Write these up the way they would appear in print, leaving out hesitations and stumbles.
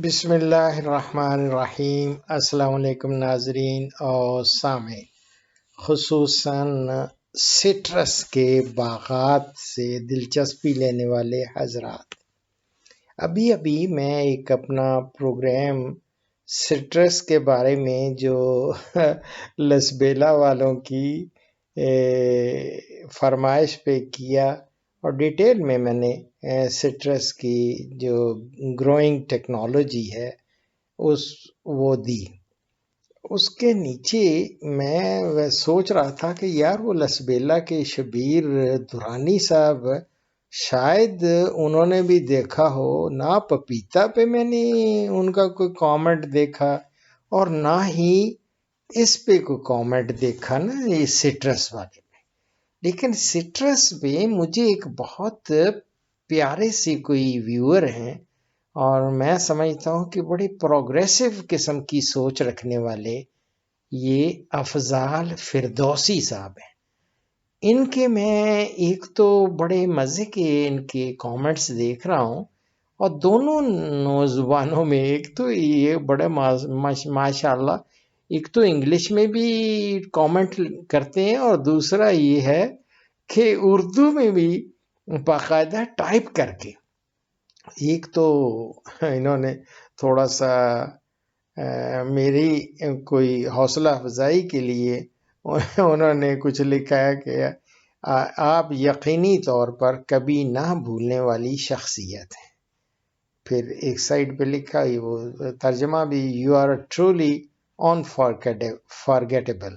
بسم اللہ الرحمن الرحیم۔ السلام علیکم ناظرین اور سامعین، خصوصاً سٹرس کے باغات سے دلچسپی لینے والے حضرات، ابھی میں ایک اپنا پروگرام سٹرس کے بارے میں جو لسبیلا والوں کی فرمائش پہ کیا اور ڈیٹیل میں نے سٹرس کی جو گروئنگ ٹیکنالوجی ہے وہ دی۔ اس کے نیچے میں سوچ رہا تھا کہ یار وہ لسبیلا کے شبیر دورانی صاحب شاید انہوں نے بھی دیکھا ہو نہ، پپیتا پہ میں نے ان کا کوئی کامنٹ دیکھا اور نہ ہی اس پہ کوئی کامنٹ دیکھا نا، یہ سٹرس والے میں۔ لیکن سٹرس پہ مجھے ایک بہت پیارے سے کوئی ویور ہیں اور میں سمجھتا ہوں کہ بڑی پروگریسو قسم کی سوچ رکھنے والے یہ افضال فردوسی صاحب ہیں۔ ان کے میں ایک تو بڑے مزے کے ان کے کامنٹس دیکھ رہا ہوں، اور دونوں نوزبانوں میں ایک تو یہ بڑے ماشاءاللہ، ایک تو انگلش میں بھی کامنٹ کرتے ہیں اور دوسرا یہ ہے کہ اردو میں بھی باقاعدہ ٹائپ کر کے۔ ایک تو انہوں نے تھوڑا سا میری کوئی حوصلہ افزائی کے لیے انہوں نے کچھ لکھا ہے کہ آپ یقینی طور پر کبھی نہ بھولنے والی شخصیت ہیں۔ پھر ایک سائڈ پہ لکھا وہ ترجمہ بھی، یو آر ٹرولی آن فارگیٹیبل۔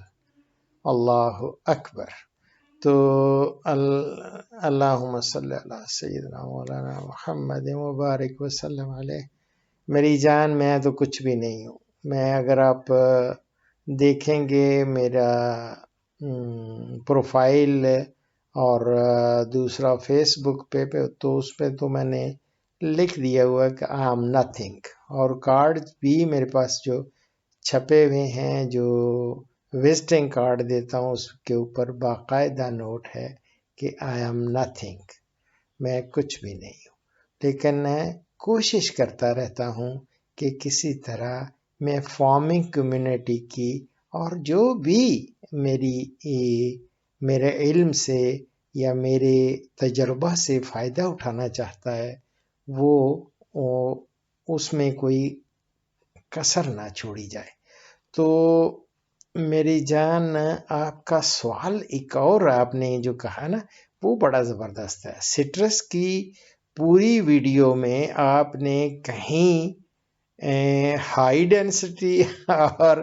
اللہ اکبر۔ تو اللہم صلی اللہ سیدنا مولانا محمد مبارک وسلم علیہ۔ میری جان، میں تو کچھ بھی نہیں ہوں۔ میں، اگر آپ دیکھیں گے میرا پروفائل اور دوسرا فیس بک پہ تو اس پہ تو میں نے لکھ دیا ہوا کہ آئی ایم نتھنگ، اور کارڈ بھی میرے پاس جو چھپے ہوئے ہیں، جو وزٹنگ کارڈ دیتا ہوں، اس کے اوپر باقاعدہ نوٹ ہے کہ آئی ایم نتھنگ، میں کچھ بھی نہیں ہوں۔ لیکن میں کوشش کرتا رہتا ہوں کہ کسی طرح میں فارمنگ کمیونٹی کی اور جو بھی میرے علم سے یا میرے تجربہ سے فائدہ اٹھانا چاہتا ہے وہ اس میں کوئی کسر نہ چھوڑی جائے۔ تو میری جان، آپ کا سوال ایک اور آپ نے جو کہا نا وہ بڑا زبردست ہے۔ سٹرس کی پوری ویڈیو میں آپ نے کہیں ہائی ڈینسٹی اور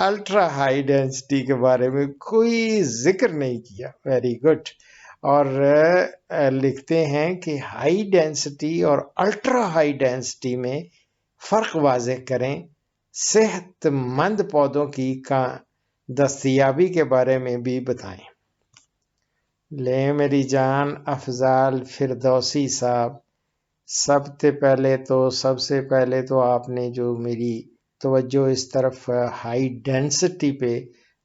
الٹرا ہائی ڈینسٹی کے بارے میں کوئی ذکر نہیں کیا۔ Very good. اور لکھتے ہیں کہ ہائی ڈینسٹی اور الٹرا ہائی ڈینسٹی میں فرق واضح کریں، صحت مند پودوں کی دستیابی کے بارے میں بھی بتائیں۔ لے میری جان افضال فردوسی صاحب، سب سے پہلے تو آپ نے جو میری توجہ اس طرف ہائی ڈینسٹی پہ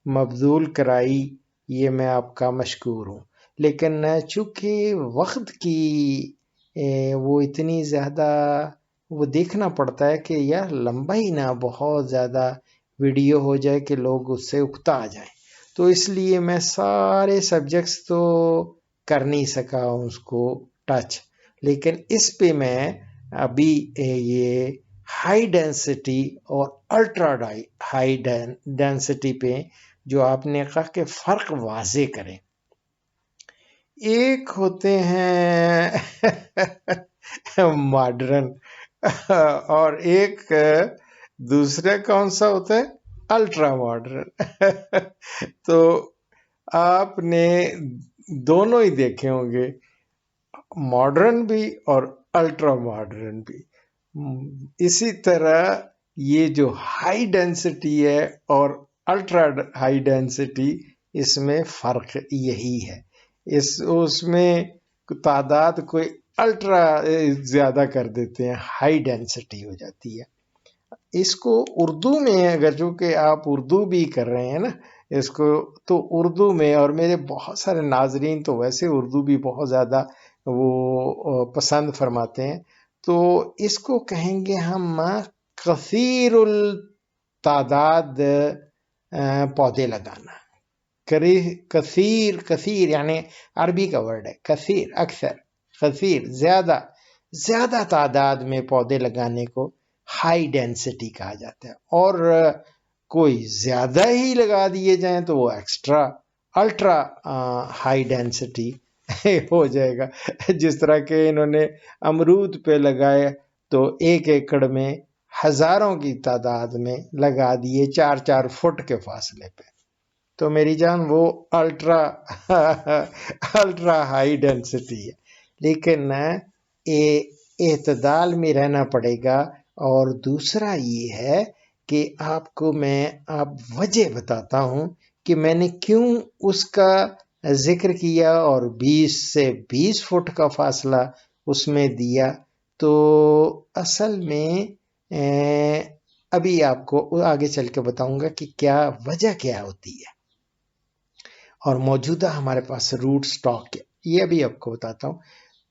مبذول کرائی، یہ میں آپ کا مشکور ہوں۔ لیکن چونکہ وقت کی وہ اتنی زیادہ وہ دیکھنا پڑتا ہے کہ یار لمبا ہی نہ بہت زیادہ ویڈیو ہو جائے کہ لوگ اس سے اکتا آ جائیں، تو اس لیے میں سارے سبجیکٹس تو کر نہیں سکا ہوں اس کو ٹچ۔ لیکن اس پہ میں ابھی یہ ہائی ڈینسٹی اور الٹرا ہائی ڈینسٹی پہ جو آپ نے کہا کہ فرق واضح کریں۔ ایک ہوتے ہیں ماڈرن اور ایک دوسرا کون سا ہوتا ہے؟ Ultra modern. تو آپ نے دونوں ہی دیکھے ہوں گے، ماڈرن بھی اور الٹرا ماڈرن بھی۔ اسی طرح یہ جو ہائی ڈینسٹی ہے اور الٹرا ہائی ڈینسٹی، اس میں فرق یہی ہے، اس میں تعداد کوئی الٹرا زیادہ کر دیتے ہیں، ہائی ڈینسٹی ہو جاتی ہے۔ اس کو اردو میں اگر چونکہ آپ اردو بھی کر رہے ہیں نا اس کو، تو اردو میں، اور میرے بہت سارے ناظرین تو ویسے اردو بھی بہت زیادہ وہ پسند فرماتے ہیں، تو اس کو کہیں گے ہم کثیر التعداد پودے لگانا. کثیر یعنی عربی کا ورڈ ہے، کثیر اکثر، کثیر زیادہ تعداد میں پودے لگانے کو ہائی ڈینسٹی کہا جاتا ہے. اور کوئی زیادہ ہی لگا دیے جائیں تو وہ الٹرا ہائی ڈینسٹی ہو جائے گا. جس طرح کہ انہوں نے امرود پہ لگائے تو 1 ایکڑ میں ہزاروں کی تعداد میں لگا دیے 4 فٹ کے فاصلے پہ. تو میری جان وہ الٹرا ہائی ڈینسٹی ہے. لیکن اعتدال میں رہنا پڑے گا. اور دوسرا یہ ہے کہ آپ کو میں وجہ بتاتا ہوں کہ میں نے کیوں اس کا ذکر کیا اور 20 سے 20 فٹ کا فاصلہ اس میں دیا. تو اصل میں ابھی آپ کو آگے چل کے بتاؤں گا کہ وجہ کیا ہوتی ہے. اور موجودہ ہمارے پاس روٹ سٹاک ہے، یہ بھی آپ کو بتاتا ہوں.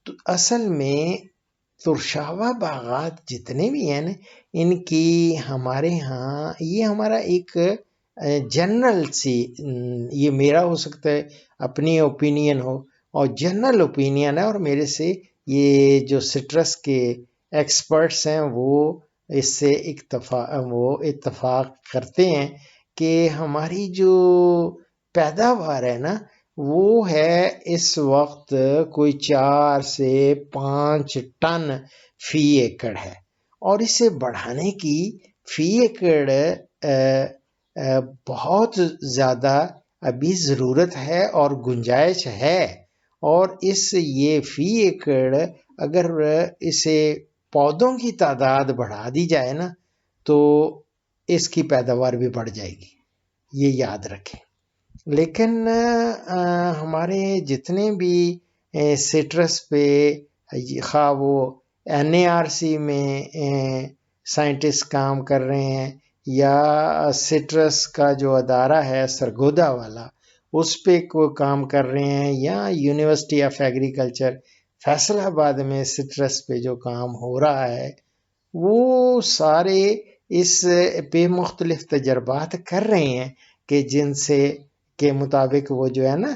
تو اصل میں ترشاوا باغات جتنے بھی ہیں نا، ان کی ہمارے ہاں یہ ہمارا ایک جنرل سی، یہ میرا ہو سکتا ہے، اپنی اوپینین ہو اور جنرل اوپینین ہے. اور میرے سے یہ جو سٹرس کے ایکسپرٹس ہیں وہ اس سے اتفاق کرتے ہیں کہ ہماری جو پیداوار ہے نا وہ ہے اس وقت کوئی 4 سے 5 ٹن فی ایکڑ ہے. اور اسے بڑھانے کی فی ایکڑ بہت زیادہ ابھی ضرورت ہے اور گنجائش ہے. اور یہ فی ایکڑ اگر اسے پودوں کی تعداد بڑھا دی جائے نا تو اس کی پیداوار بھی بڑھ جائے گی، یہ یاد رکھیں. لیکن ہمارے جتنے بھی سٹرس پہ خواہ وہ NARC میں سائنٹسٹ کام کر رہے ہیں یا سٹرس کا جو ادارہ ہے سرگودا والا اس پہ کوئی کام کر رہے ہیں، یا یونیورسٹی آف ایگریکلچر فیصل آباد میں سٹرس پہ جو کام ہو رہا ہے، وہ سارے اس پہ مختلف تجربات کر رہے ہیں کہ جن سے کے مطابق وہ جو ہے نا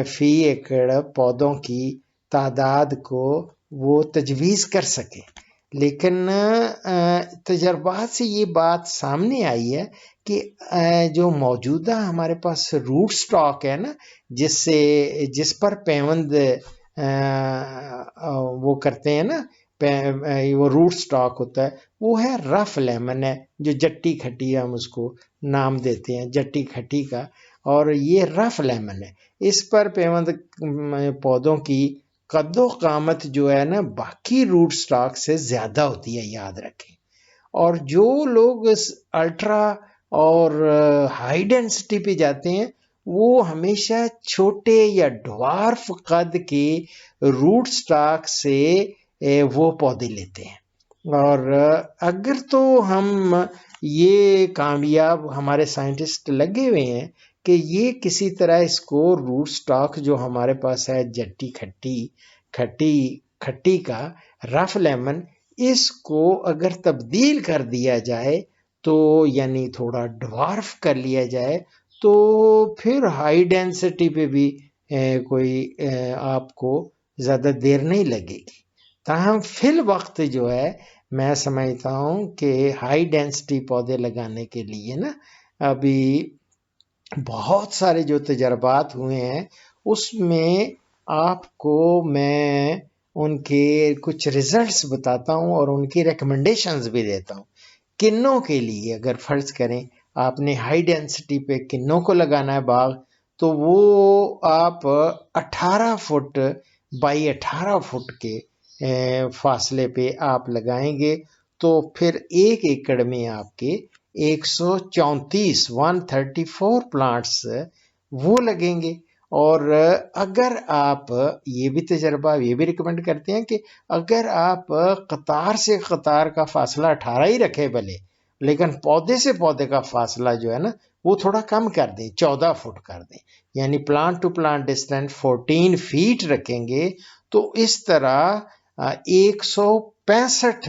فی ایکڑ پودوں کی تعداد کو وہ تجویز کر سکے. لیکن تجربات سے یہ بات سامنے آئی ہے کہ جو موجودہ ہمارے پاس روٹ سٹاک ہے نا، جس پر پیوند وہ کرتے ہیں نا، وہ روٹ سٹاک ہوتا ہے، وہ ہے رف لیمن ہے، جو جٹی کھٹی ہے، ہم اس کو نام دیتے ہیں جٹی کھٹی کا. اور یہ رف لیمن ہے، اس پر پیوند پودوں کی قد و قامت جو ہے نا باقی روٹ سٹاک سے زیادہ ہوتی ہے، یاد رکھیں. اور جو لوگ الٹرا اور ہائی ڈینسٹی پہ جاتے ہیں وہ ہمیشہ چھوٹے یا ڈوارف قد کے روٹ سٹاک سے وہ پودے لیتے ہیں. اور اگر تو ہم یہ کامیاب ہمارے سائنٹسٹ لگے ہوئے ہیں کہ یہ کسی طرح اس کو روٹ سٹاک جو ہمارے پاس ہے جٹی کھٹی کا رف لیمن، اس کو اگر تبدیل کر دیا جائے تو یعنی تھوڑا ڈوارف کر لیا جائے تو پھر ہائی ڈینسٹی پہ بھی کوئی آپ کو زیادہ دیر نہیں لگے گی. تاہم فی الوقت جو ہے میں سمجھتا ہوں کہ ہائی ڈینسٹی پودے لگانے کے لیے نا ابھی بہت سارے جو تجربات ہوئے ہیں اس میں آپ کو میں ان کے کچھ ریزلٹس بتاتا ہوں اور ان کی ریکمنڈیشنز بھی دیتا ہوں. کنوں کے لیے اگر فرض کریں آپ نے ہائی ڈینسٹی پہ کنوں کو لگانا ہے باغ، تو وہ آپ 18 فٹ بائی 18 فٹ کے فاصلے پہ آپ لگائیں گے تو پھر 1 ایکڑ میں آپ کے 134 پلانٹس وہ لگیں گے. اور اگر آپ یہ بھی تجربہ یہ بھی ریکمینڈ کرتے ہیں کہ اگر آپ قطار سے قطار کا فاصلہ 18 ہی رکھے بھلے، لیکن پودے سے پودے کا فاصلہ جو ہے نا وہ تھوڑا کم کر دیں، 14 فٹ کر دیں، یعنی plant to plant distance 14 feet رکھیں گے تو اس طرح 65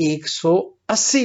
180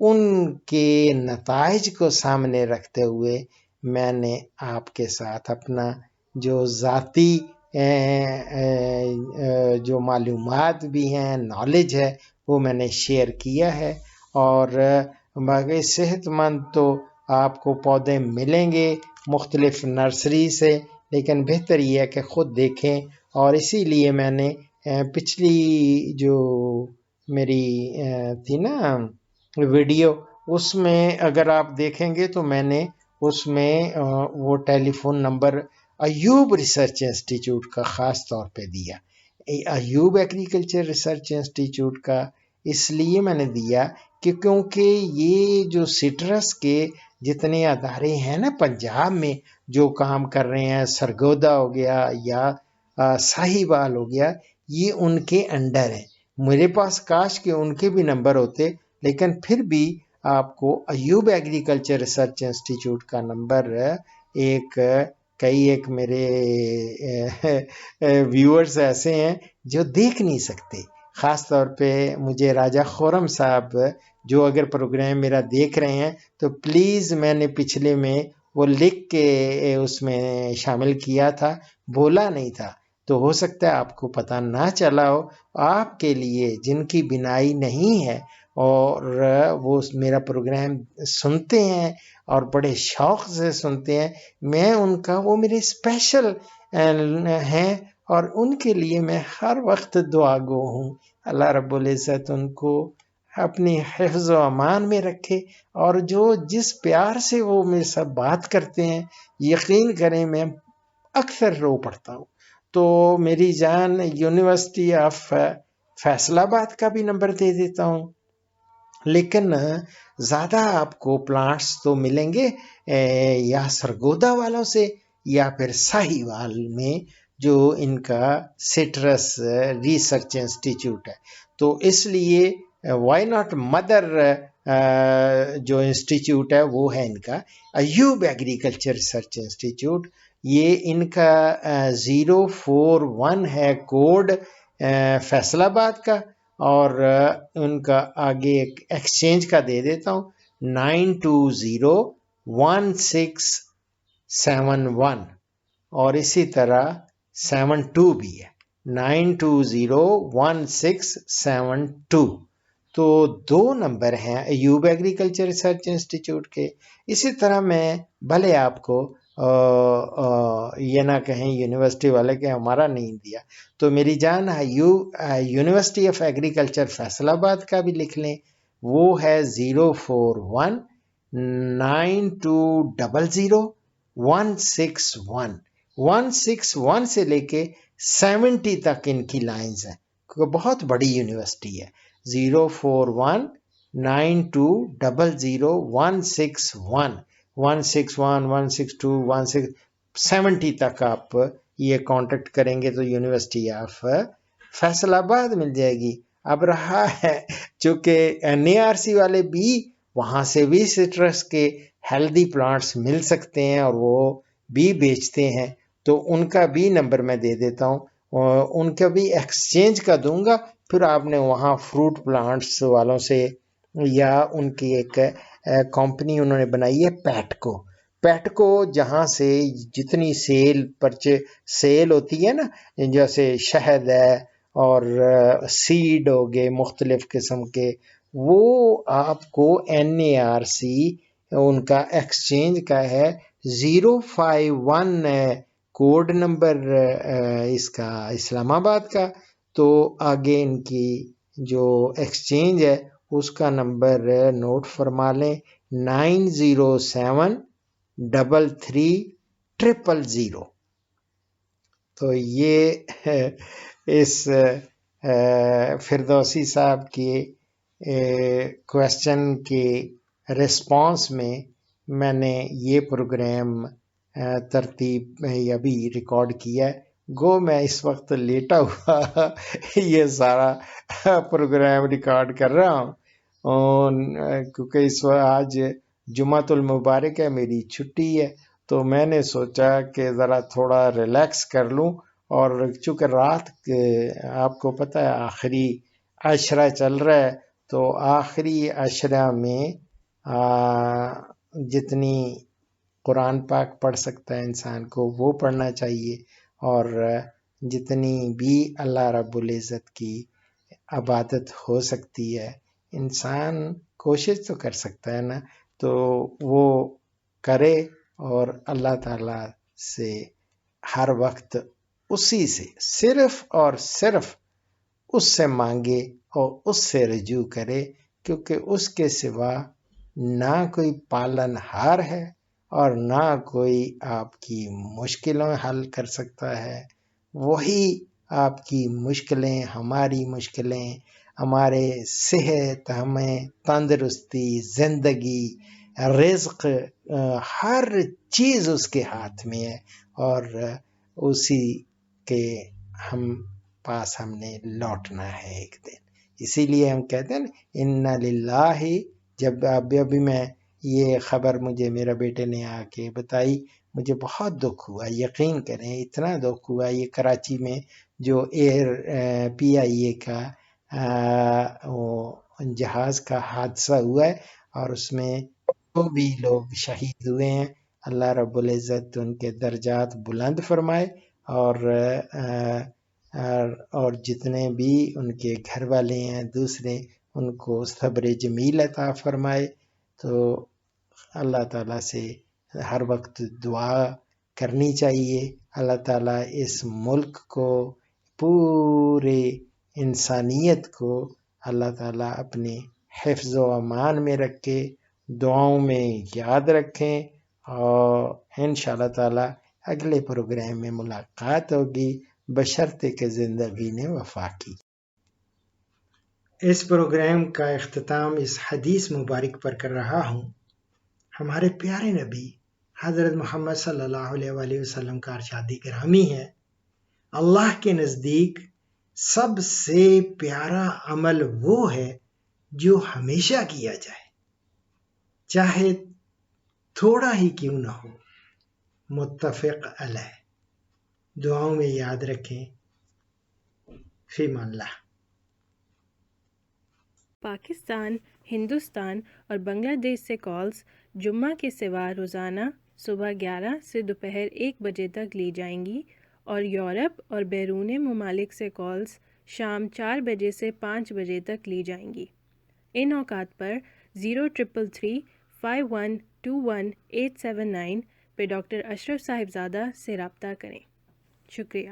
ان کے نتائج کو سامنے رکھتے ہوئے میں نے آپ کے ساتھ اپنا جو ذاتی جو معلومات بھی ہیں، نالج ہے، وہ میں نے شیئر کیا ہے. اور باقی صحت مند تو آپ کو پودے ملیں گے مختلف نرسری سے، لیکن بہتر یہ ہے کہ خود دیکھیں. اور اسی لیے میں نے پچھلی جو میری تھی نا ویڈیو، اس میں اگر آپ دیکھیں گے تو میں نے اس میں وہ telephone number Ayub research institute کا خاص طور پہ دیا. ایوب ایگریکلچر ریسرچ انسٹیٹیوٹ کا اس لیے میں نے دیا کہ کیونکہ یہ جو سٹرس کے جتنے ادارے ہیں نا پنجاب میں جو کام کر رہے ہیں، سرگودا ہو گیا یا ساہیوال ہو گیا، یہ ان کے انڈر ہے. میرے پاس کاش کہ ان کے بھی نمبر ہوتے، لیکن پھر بھی آپ کو ایوب ایگریکلچر ریسرچ انسٹیٹیوٹ کا نمبر ایک میرے ویورز ایسے ہیں جو دیکھ نہیں سکتے. خاص طور پہ مجھے راجہ خورم صاحب جو اگر پروگرام میرا دیکھ رہے ہیں تو پلیز، میں نے پچھلے میں وہ لکھ کے اس میں شامل کیا تھا، بولا نہیں تھا، تو ہو سکتا ہے آپ کو پتہ نہ چلا ہو. آپ کے لیے جن کی بینائی نہیں ہے اور وہ میرا پروگرام سنتے ہیں اور بڑے شوق سے سنتے ہیں، میں ان کا، وہ میرے اسپیشل ہیں اور ان کے لیے میں ہر وقت دعا گو ہوں. اللہ رب العزت ان کو اپنی حفظ و امان میں رکھے. اور جس پیار سے وہ میرے ساتھ بات کرتے ہیں، یقین کریں میں اکثر رو پڑتا ہوں. تو میری جان، یونیورسٹی آف فیصل آباد کا بھی نمبر دے دیتا ہوں، لیکن زیادہ آپ کو پلانٹس تو ملیں گے یا سرگودا والوں سے یا پھر ساہیوال میں جو ان کا سٹرس ریسرچ انسٹیٹیوٹ ہے. تو اس لیے وائی ناٹ مدر جو انسٹیٹیوٹ ہے وہ ہے ان کا ایوب ایگریکلچر ریسرچ انسٹیٹیوٹ. یہ ان کا 041 ہے کوڈ فیصل آباد کا، اور ان کا آگے ایک ایکسچینج کا دے دیتا ہوں 920167 اور اسی طرح 72 بھی ہے 920167. تو 2 نمبر ہیں ایوب ایگریکلچر ریسرچ انسٹیٹیوٹ کے. اسی طرح میں بھلے آپ کو یہ نہ کہیں یونیورسٹی والے کہ ہمارا نہیں دیا، تو میری جان یونیورسٹی آف ایگریکلچر فیصل آباد کا بھی لکھ لیں. وہ ہے 04192000161. 161 سے لے کے 70 تک ان کی لائنز ہیں، کیونکہ بہت بڑی یونیورسٹی ہے. 04192000161 161 162 170 تک آپ یہ کانٹیکٹ کریں گے تو یونیورسٹی آف فیصل آباد مل جائے گی. اب رہا ہے چونکہ NARC والے بھی، وہاں سے بھی سٹرس کے ہیلدی پلانٹس مل سکتے ہیں اور وہ بھی بیچتے ہیں، تو ان کا بھی نمبر میں دے دیتا ہوں. ان کا بھی ایکسچینج کا دوں گا. پھر آپ نے وہاں فروٹ پلانٹس والوں سے، یا ان کی ایک کمپنی انہوں نے بنائی ہے پیٹکو، جہاں سے جتنی سیل ہوتی ہے نا، جیسے شہد ہے اور سیڈ ہو گئے مختلف قسم کے، وہ آپ کو NARC ان کا ایکسچینج کا ہے 051 کوڈ نمبر اس کا اسلام آباد کا. تو آگے ان کی جو ایکسچینج ہے اس کا نمبر نوٹ فرما لیں 9071330000. تو یہ اس فردوسی صاحب کے کویسچن کے رسپانس میں نے یہ پروگرام ترتیب ابھی ریکارڈ کیا ہے. گو میں اس وقت لیٹا ہوا یہ سارا پروگرام ریکارڈ کر رہا ہوں، کیونکہ اس وقت آج جمعۃ المبارک ہے، میری چھٹی ہے، تو میں نے سوچا کہ ذرا تھوڑا ریلیکس کر لوں. اور چونکہ رات آپ کو پتہ ہے آخری عشرہ چل رہا ہے، تو آخری عشرہ میں جتنی قرآن پاک پڑھ سکتا ہے انسان کو وہ پڑھنا چاہیے، اور جتنی بھی اللہ رب العزت کی عبادت ہو سکتی ہے انسان کوشش تو کر سکتا ہے نا، تو وہ کرے، اور اللہ تعالیٰ سے ہر وقت اسی سے صرف اور صرف اس سے مانگے اور اس سے رجوع کرے، کیونکہ اس کے سوا نہ کوئی پالن ہار ہے اور نہ کوئی آپ کی مشکلیں حل کر سکتا ہے۔ وہی آپ کی مشکلیں، ہماری مشکلیں، ہمارے صحت، ہمیں تندرستی، زندگی، رزق، ہر چیز اس کے ہاتھ میں ہے، اور اسی کے ہم پاس ہم نے لوٹنا ہے ایک دن۔ اسی لیے ہم کہتے ہیں اِنَّ لِلَّهِ، جب ابھی میں یہ خبر مجھے میرا بیٹے نے آ کے بتائی، مجھے بہت دکھ ہوا، یقین کریں اتنا دکھ ہوا۔ یہ کراچی میں جو PIA کا جہاز کا حادثہ ہوا ہے، اور اس میں جو بھی لوگ شہید ہوئے ہیں، اللہ رب العزت ان کے درجات بلند فرمائے، اور جتنے بھی ان کے گھر والے ہیں دوسرے، ان کو صبر جمیل عطا فرمائے۔ تو اللہ تعالیٰ سے ہر وقت دعا کرنی چاہیے، اللہ تعالیٰ اس ملک کو، پورے انسانیت کو اللہ تعالیٰ اپنے حفظ و امان میں رکھے، دعاؤں میں یاد رکھیں، اور انشاءاللہ تعالیٰ اگلے پروگرام میں ملاقات ہوگی، بشرطے کہ زندگی نے وفا کی۔ اس پروگرام کا اختتام اس حدیث مبارک پر کر رہا ہوں۔ ہمارے پیارے نبی حضرت محمد صلی اللہ علیہ وآلہ وسلم کا ارشاد گرامی ہے، اللہ کے نزدیک سب سے پیارا عمل وہ ہے جو ہمیشہ کیا جائے، چاہے تھوڑا ہی کیوں نہ ہو۔ متفق علیہ۔ دعاؤں میں یاد رکھیں۔ فی امان اللہ۔ پاکستان، ہندوستان اور بنگلہ دیش سے کالز جمعہ کے سوا روزانہ صبح 11 سے دوپہر 1 بجے تک لی جائیں گی، اور یورپ اور بیرون ممالک سے کالز شام 4 بجے سے 5 بجے تک لی جائیں گی۔ ان اوقات پر 03335121 879 پہ ڈاکٹر اشرف صاحبزادہ سے رابطہ کریں۔ شکریہ۔